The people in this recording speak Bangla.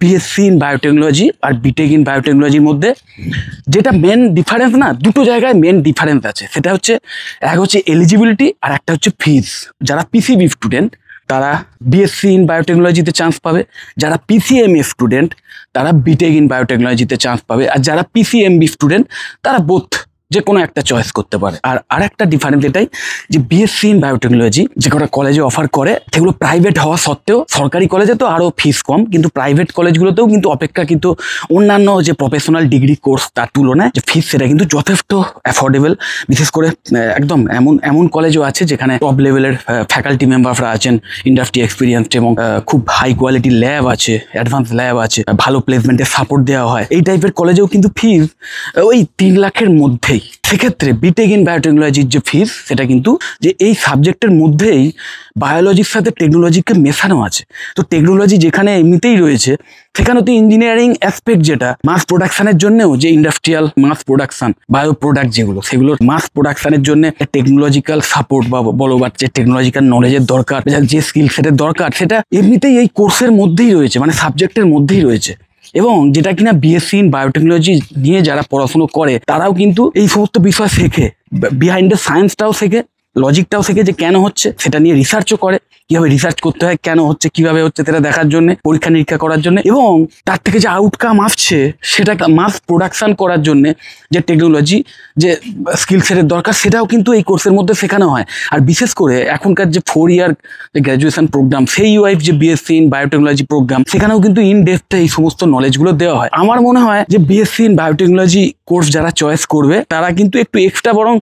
বিএসসি ইন বায়োটেকনোলজি আর বিটেক ইন বায়োটেকনোলজির মধ্যে যেটা মেন ডিফারেন্স না, দুটো জায়গায় মেন ডিফারেন্স আছে। সেটা হচ্ছে এক হচ্ছে এলিজিবিলিটি আর একটা হচ্ছে ফিজ। যারা পিসিবি স্টুডেন্ট তারা বিএসসি ইন বায়োটেকনোলজিতে চান্স পাবে, যারা পিসিএমএ স্টুডেন্ট তারা বিটেক ইন বায়োটেকনোলজিতে চান্স পাবে, আর যারা পিসিএমবি স্টুডেন্ট তারা বোথ যে কোনো একটা চয়েস করতে পারে। আর একটা ডিফারেন্স এটাই যে বিএসসি ইন বায়োটেকনোলজি যে কটা কলেজে অফার করে সেগুলো প্রাইভেট হওয়া সত্ত্বেও, সরকারি কলেজে তো আরও ফিস কম, কিন্তু প্রাইভেট কলেজগুলোতেও কিন্তু অপেক্ষাকৃত অন্যান্য যে প্রফেশনাল ডিগ্রি কোর্স তার তুলনায় যে ফিস সেটা কিন্তু যথেষ্ট অ্যাফোর্ডেবল। বিশেষ করে একদম এমন কলেজও আছে যেখানে টপ লেভেলের ফ্যাকাল্টি মেম্বাররা আছেন, ইন্ডাস্ট্রি এক্সপিরিয়েন্সড, এবং খুব হাই কোয়ালিটি ল্যাব আছে, অ্যাডভান্স ল্যাব আছে, ভালো প্লেসমেন্টের সাপোর্ট দেওয়া হয়। এই টাইপের কলেজেও কিন্তু ফিস ওই 3 লাখের মধ্যেই। সেক্ষেত্রে বিটেক ইন বায়োটেকনোলজির যে ফিস সেটা কিন্তু যে এই সাবজেক্টের মধ্যেই বায়োলজির সাথে টেকনোলজিকে মেশানো আছে। তো টেকনোলজি যেখানে এমনিতেই রয়েছে সেখানে তো ইঞ্জিনিয়ারিং অ্যাসপেক্ট যেটা মাস প্রোডাকশনের জন্যও, যে industrial mass production bio product যেগুলো, সেগুলোর মাস প্রোডাকশনের জন্য টেকনোলজিক্যাল সাপোর্ট বা বলো বা যে টেকনোলজিক্যাল নলেজের দরকার, যে স্কিল সেটের দরকার, সেটা এমনিতেই এই কোর্সের মধ্যেই রয়েছে, মানে সাবজেক্টের মধ্যেই রয়েছে। এবং যেটা কিনা বিএসসি ইন বায়োটেকনোলজি নিয়ে যারা পড়াশুনো করে তারাও কিন্তু এই সমস্ত বিষয় শেখে, বিহাইন্ড দ্য সায়েন্সটাও শেখে, লজিকটাও শেখে, যে কেন হচ্ছে সেটা নিয়ে রিসার্চও করে, কীভাবে রিসার্চ করতে হয়, কেন হচ্ছে, কীভাবে হচ্ছে সেটা দেখার জন্য, পরীক্ষা নিরীক্ষা করার জন্য, এবং তার থেকে যে আউটকাম আসছে সেটা মাস প্রোডাকশান করার জন্যে যে টেকনোলজি যে স্কিল সেটের দরকার সেটাও কিন্তু এই কোর্সের মধ্যে শেখানো হয়। আর বিশেষ করে এখনকার যে 4 ইয়ার যে গ্র্যাজুয়েশন প্রোগ্রাম, সেই ওয়াইফ যে বিএসসি ইন বায়োটেকনোলজি প্রোগ্রাম, সেখানেও কিন্তু ইন ডেপথে এই সমস্ত নলেজগুলো দেওয়া হয়। আমার মনে হয় যে বিএসসি ইন বায়োটেকনোলজি কোর্স যারা চয়েস করবে তারা কিন্তু একটু এক্সট্রা বরং